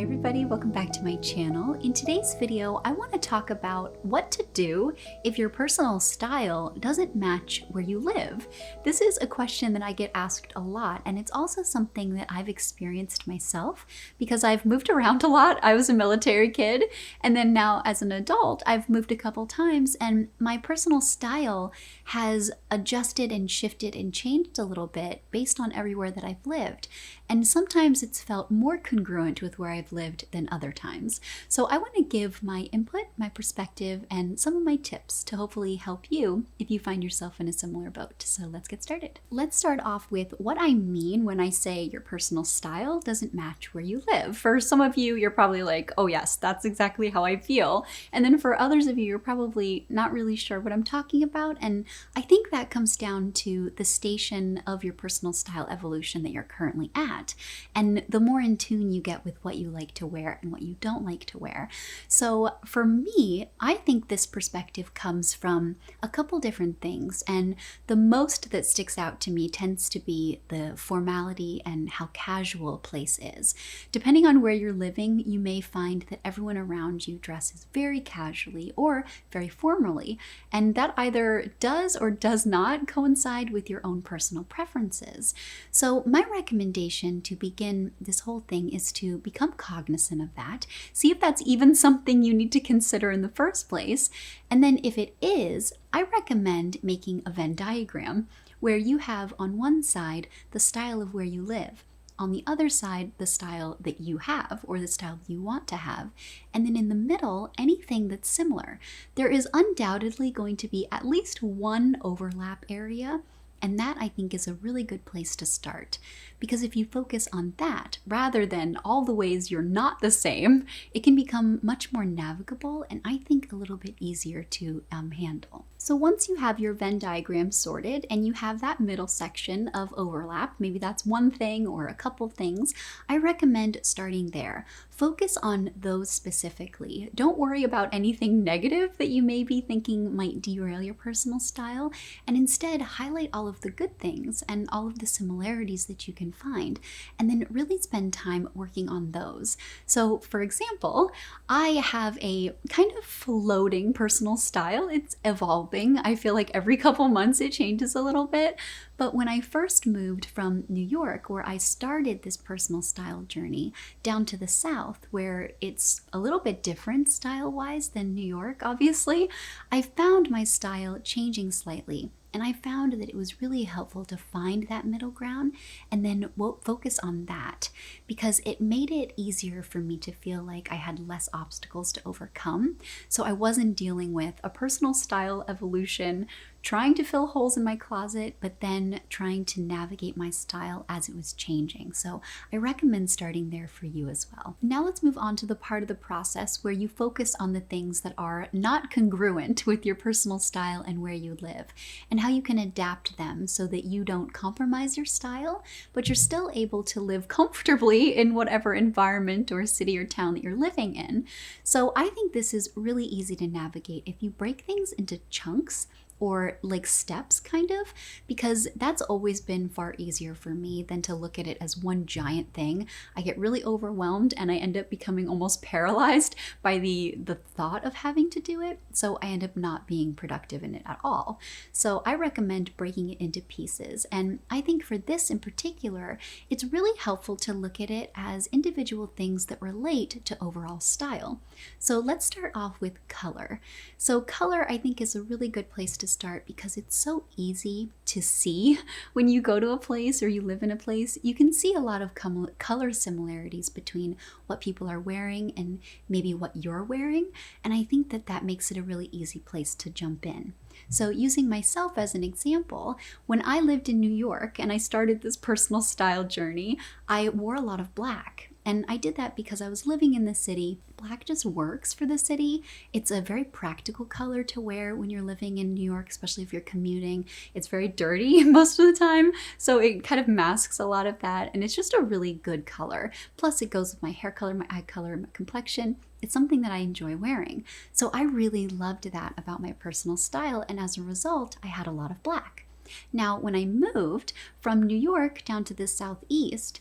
everybody, welcome back to my channel. In today's video, I want to talk about what to do if your personal style doesn't match where you live. This is a question that I get asked a lot, and it's also something that I've experienced myself because I've moved around a lot. I was a military kid, and then now as an adult, I've moved a couple times, and my personal style has adjusted and shifted and changed a little bit based on everywhere that I've lived. And sometimes it's felt more congruent with where I've lived than other times. So I want to give my input, my perspective, and some of my tips to hopefully help you if you find yourself in a similar boat. So let's get started. Let's start off with what I mean when I say your personal style doesn't match where you live. For some of you, you're probably like, oh yes, that's exactly how I feel. And then for others of you, you're probably not really sure what I'm talking about. And I think that comes down to the station of your personal style evolution that you're currently at. And the more in tune you get with what you like to wear and what you don't like to wear. So for me, I think this perspective comes from a couple different things. And the most that sticks out to me tends to be the formality and how casual a place is. Depending on where you're living, you may find that everyone around you dresses very casually or very formally. And that either does or does not coincide with your own personal preferences. So my recommendation to begin this whole thing is to become cognizant of that. See if that's even something you need to consider in the first place. And then if it is, I recommend making a Venn diagram where you have on one side the style of where you live, on the other side the style that you have or the style you want to have, and then in the middle anything that's similar. There is undoubtedly going to be at least one overlap area. And that, I think, is a really good place to start. Because if you focus on that, rather than all the ways you're not the same, it can become much more navigable and I think a little bit easier to handle. So once you have your Venn diagram sorted and you have that middle section of overlap, maybe that's one thing or a couple things, I recommend starting there. Focus on those specifically. Don't worry about anything negative that you may be thinking might derail your personal style, and instead highlight all of the good things and all of the similarities that you can find, and then really spend time working on those. So for example, I have a kind of floating personal style. It's evolving. I feel like every couple months it changes a little bit. But when I first moved from New York, where I started this personal style journey, down to the South, where it's a little bit different style-wise than New York, obviously, I found my style changing slightly. And I found that it was really helpful to find that middle ground and then focus on that, because it made it easier for me to feel like I had less obstacles to overcome. So I wasn't dealing with a personal style evolution, trying to fill holes in my closet, but then trying to navigate my style as it was changing. So I recommend starting there for you as well. Now let's move on to the part of the process where you focus on the things that are not congruent with your personal style and where you live, and how you can adapt them so that you don't compromise your style, but you're still able to live comfortably in whatever environment or city or town that you're living in. So I think this is really easy to navigate if you break things into chunks or like steps kind of, because that's always been far easier for me than to look at it as one giant thing. I get really overwhelmed and I end up becoming almost paralyzed by the thought of having to do it. So I end up not being productive in it at all. So I recommend breaking it into pieces. And I think for this in particular, it's really helpful to look at it as individual things that relate to overall style. So let's start off with color. So color, I think, is a really good place to start because it's so easy to see when you go to a place or you live in a place. You can see a lot of color similarities between what people are wearing and maybe what you're wearing, and I think that that makes it a really easy place to jump in. So using myself as an example, when I lived in New York and I started this personal style journey, I wore a lot of black. And I did that because I was living in the city. Black just works for the city. It's a very practical color to wear when you're living in New York, especially if you're commuting. It's very dirty most of the time, so it kind of masks a lot of that, and it's just a really good color. Plus it goes with my hair color, my eye color, my complexion. It's something that I enjoy wearing. So I really loved that about my personal style, and as a result, I had a lot of black. Now, when I moved from New York down to the Southeast,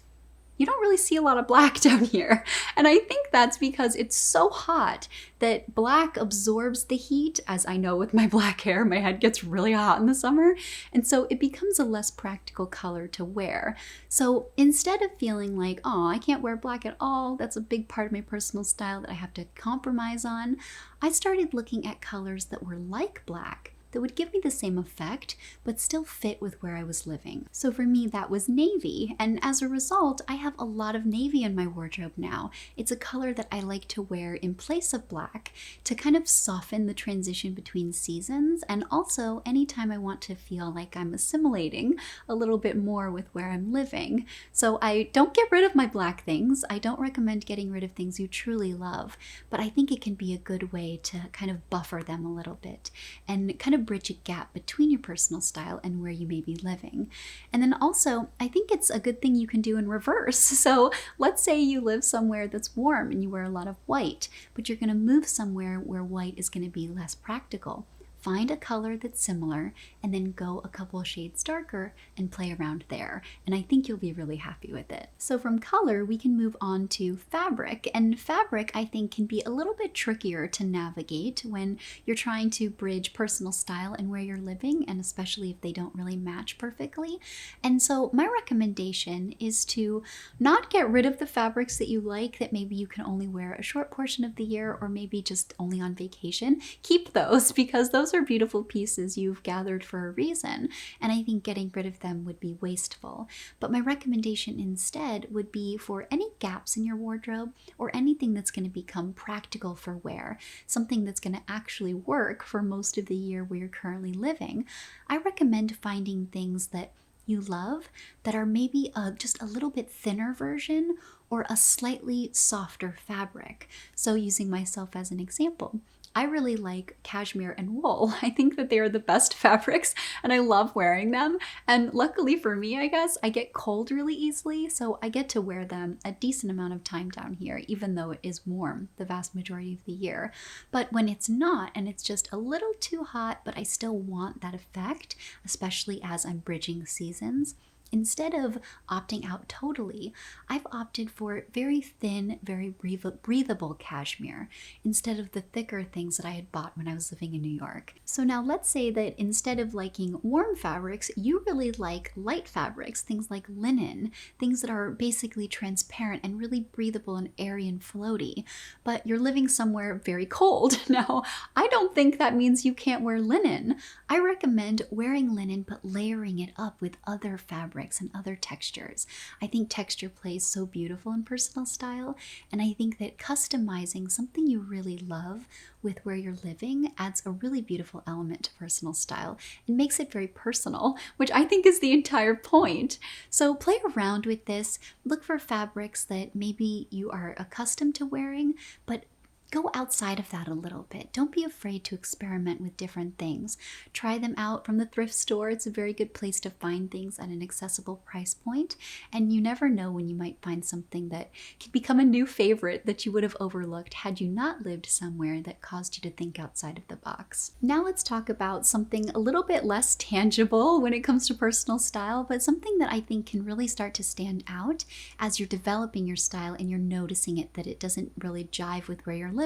you don't really see a lot of black down here. And I think that's because it's so hot that black absorbs the heat. As I know with my black hair, my head gets really hot in the summer. And so it becomes a less practical color to wear. So instead of feeling like, oh, I can't wear black at all, that's a big part of my personal style that I have to compromise on, I started looking at colors that were like black, that would give me the same effect, but still fit with where I was living. So for me, that was navy. And as a result, I have a lot of navy in my wardrobe now. It's a color that I like to wear in place of black to kind of soften the transition between seasons. And also anytime I want to feel like I'm assimilating a little bit more with where I'm living. So I don't get rid of my black things. I don't recommend getting rid of things you truly love, but I think it can be a good way to kind of buffer them a little bit and kind of bridge a gap between your personal style and where you may be living. And then also, I think it's a good thing you can do in reverse. So let's say you live somewhere that's warm and you wear a lot of white, but you're going to move somewhere where white is going to be less practical. Find a color that's similar and then go a couple of shades darker and play around there. And I think you'll be really happy with it. So from color, we can move on to fabric. And fabric, I think, can be a little bit trickier to navigate when you're trying to bridge personal style and where you're living, and especially if they don't really match perfectly. And so my recommendation is to not get rid of the fabrics that you like that maybe you can only wear a short portion of the year or maybe just only on vacation. Keep those because those are beautiful pieces you've gathered for a reason, and I think getting rid of them would be wasteful. But my recommendation instead would be for any gaps in your wardrobe or anything that's going to become practical for wear, something that's going to actually work for most of the year where you're currently living. I recommend finding things that you love that are maybe just a little bit thinner version or a slightly softer fabric. So using myself as an example, I really like cashmere and wool. I think that they are the best fabrics and I love wearing them. And luckily for me, I guess, I get cold really easily, so I get to wear them a decent amount of time down here, even though it is warm the vast majority of the year. But when it's not and it's just a little too hot, but I still want that effect, especially as I'm bridging seasons, instead of opting out totally, I've opted for very thin, very breathable cashmere instead of the thicker things that I had bought when I was living in New York. So now let's say that instead of liking warm fabrics, you really like light fabrics, things like linen, things that are basically transparent and really breathable and airy and floaty, but you're living somewhere very cold. Now, I don't think that means you can't wear linen. I recommend wearing linen but layering it up with other fabrics and other textures. I think texture plays so beautiful in personal style, and I think that customizing something you really love with where you're living adds a really beautiful element to personal style and makes it very personal, which I think is the entire point. So play around with this, look for fabrics that maybe you are accustomed to wearing, but go outside of that a little bit. Don't be afraid to experiment with different things. Try them out from the thrift store. It's a very good place to find things at an accessible price point. And you never know when you might find something that can become a new favorite that you would have overlooked had you not lived somewhere that caused you to think outside of the box. Now let's talk about something a little bit less tangible when it comes to personal style, but something that I think can really start to stand out as you're developing your style and you're noticing it, that it doesn't really jive with where you're living.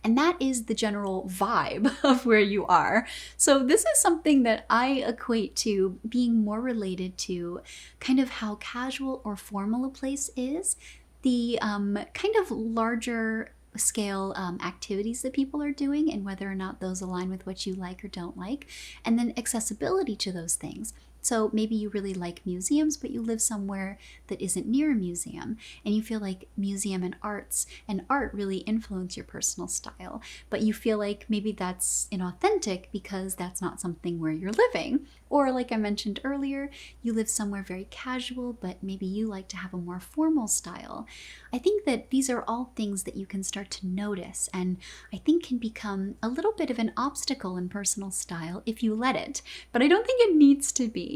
And that is the general vibe of where you are. So this is something that I equate to being more related to kind of how casual or formal a place is, the kind of larger scale activities that people are doing and whether or not those align with what you like or don't like, and then accessibility to those things. So maybe you really like museums, but you live somewhere that isn't near a museum, and you feel like museum and art really influence your personal style, but you feel like maybe that's inauthentic because that's not something where you're living. Or like I mentioned earlier, you live somewhere very casual, but maybe you like to have a more formal style. I think that these are all things that you can start to notice, and I think can become a little bit of an obstacle in personal style if you let it, but I don't think it needs to be.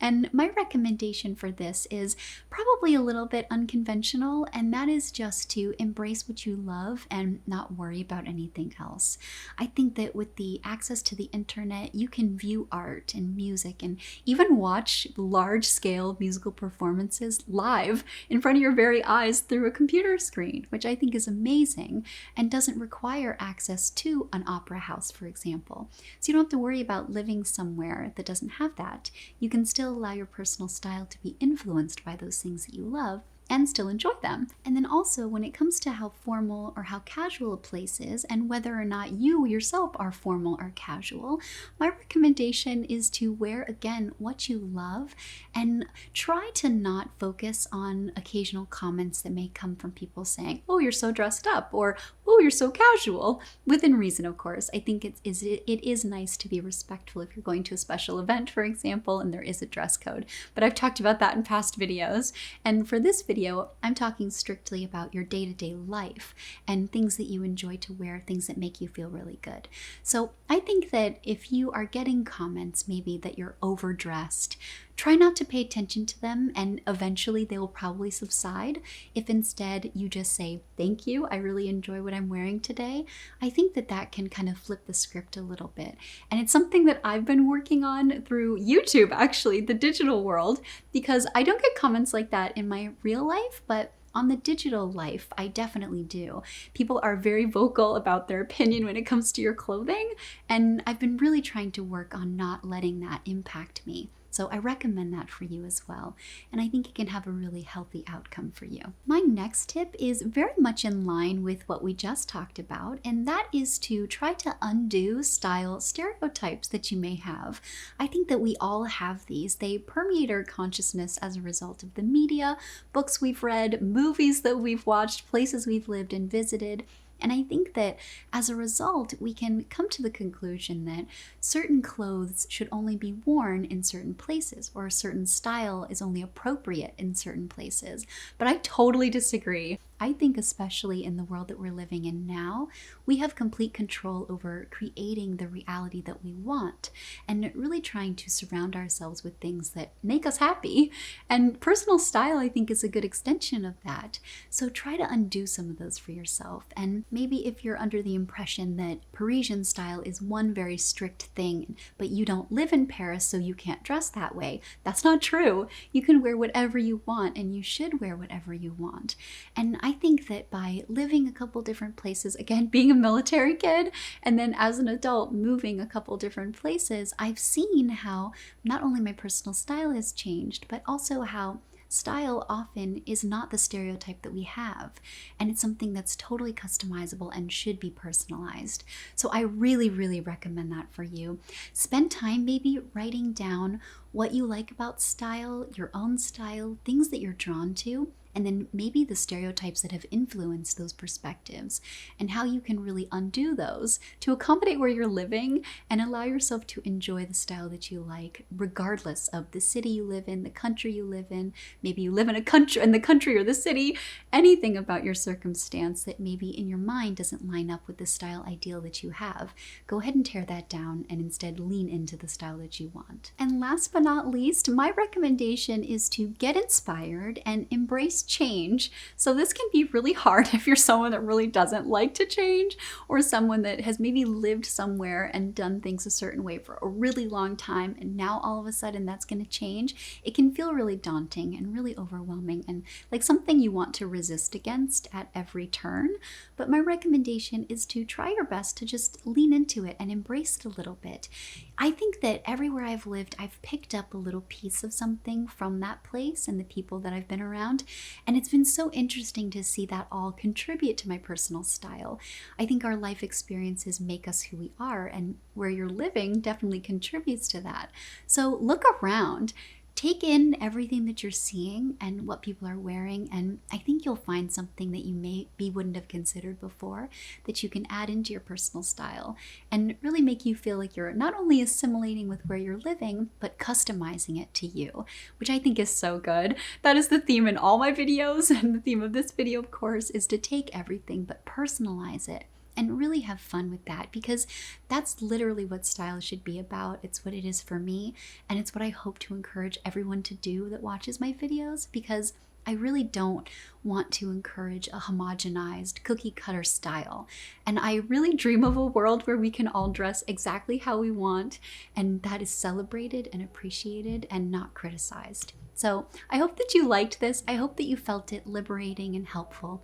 And my recommendation for this is probably a little bit unconventional, and that is just to embrace what you love and not worry about anything else. I think that with the access to the internet, you can view art and music and even watch large-scale musical performances live in front of your very eyes through a computer screen, which I think is amazing and doesn't require access to an opera house, for example. So you don't have to worry about living somewhere that doesn't have that. You can still allow your personal style to be influenced by those things that you love and still enjoy them. And then also, when it comes to how formal or how casual a place is and whether or not you yourself are formal or casual, my recommendation is to wear, again, what you love and try to not focus on occasional comments that may come from people saying, oh, you're so dressed up, or oh, you're so casual. Within reason, of course. I think it is nice to be respectful if you're going to a special event, for example, and there is a dress code. But I've talked about that in past videos. And for this video, I'm talking strictly about your day-to-day life and things that you enjoy to wear, things that make you feel really good. So I think that if you are getting comments maybe that you're overdressed, try not to pay attention to them, and eventually they will probably subside. If instead you just say, thank you, I really enjoy what I'm wearing today, I think that that can kind of flip the script a little bit. And it's something that I've been working on through YouTube, actually, the digital world, because I don't get comments like that in my real life, but on the digital life, I definitely do. People are very vocal about their opinion when it comes to your clothing, and I've been really trying to work on not letting that impact me. So I recommend that for you as well, and I think it can have a really healthy outcome for you. My next tip is very much in line with what we just talked about, and that is to try to undo style stereotypes that you may have. I think that we all have these. They permeate our consciousness as a result of the media, books we've read, movies that we've watched, places we've lived and visited. And I think that as a result, we can come to the conclusion that certain clothes should only be worn in certain places, or a certain style is only appropriate in certain places. But I totally disagree. I think especially in the world that we're living in now, we have complete control over creating the reality that we want and really trying to surround ourselves with things that make us happy. And personal style, I think, is a good extension of that. So try to undo some of those for yourself. And maybe if you're under the impression that Parisian style is one very strict thing, but you don't live in Paris, so you can't dress that way, that's not true. You can wear whatever you want, and you should wear whatever you want. And I think that by living a couple different places, again, being a military kid, and then as an adult moving a couple different places, I've seen how not only my personal style has changed, but also how style often is not the stereotype that we have, and it's something that's totally customizable and should be personalized. So I really, really recommend that for you. Spend time maybe writing down what you like about style, your own style, things that you're drawn to, and then maybe the stereotypes that have influenced those perspectives and how you can really undo those to accommodate where you're living and allow yourself to enjoy the style that you like, regardless of the city you live in, the country you live in. Maybe you live in the country or the city, anything about your circumstance that maybe in your mind doesn't line up with the style ideal that you have. Go ahead and tear that down and instead lean into the style that you want. And last but not least, my recommendation is to get inspired and embrace change. So this can be really hard if you're someone that really doesn't like to change, or someone that has maybe lived somewhere and done things a certain way for a really long time, and now all of a sudden that's going to change. It can feel really daunting and really overwhelming and like something you want to resist against at every turn. But my recommendation is to try your best to just lean into it and embrace it a little bit. I think that everywhere I've lived, I've picked up a little piece of something from that place and the people that I've been around. And it's been so interesting to see that all contribute to my personal style. I think our life experiences make us who we are, and where you're living definitely contributes to that. So look around. Take in everything that you're seeing and what people are wearing, and I think you'll find something that you maybe wouldn't have considered before that you can add into your personal style and really make you feel like you're not only assimilating with where you're living, but customizing it to you, which I think is so good. That is the theme in all my videos, and the theme of this video, of course, is to take everything but personalize it and really have fun with that, because that's literally what style should be about. It's what it is for me, and it's what I hope to encourage everyone to do that watches my videos, because I really don't want to encourage a homogenized cookie cutter style. And I really dream of a world where we can all dress exactly how we want, and that is celebrated and appreciated and not criticized. So I hope that you liked this. I hope that you felt it liberating and helpful.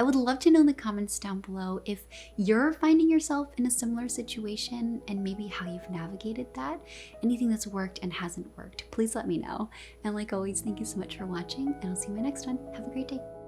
I would love to know in the comments down below if you're finding yourself in a similar situation and maybe how you've navigated that. Anything that's worked and hasn't worked, please let me know. And like always, thank you so much for watching, and I'll see you in my next one. Have a great day.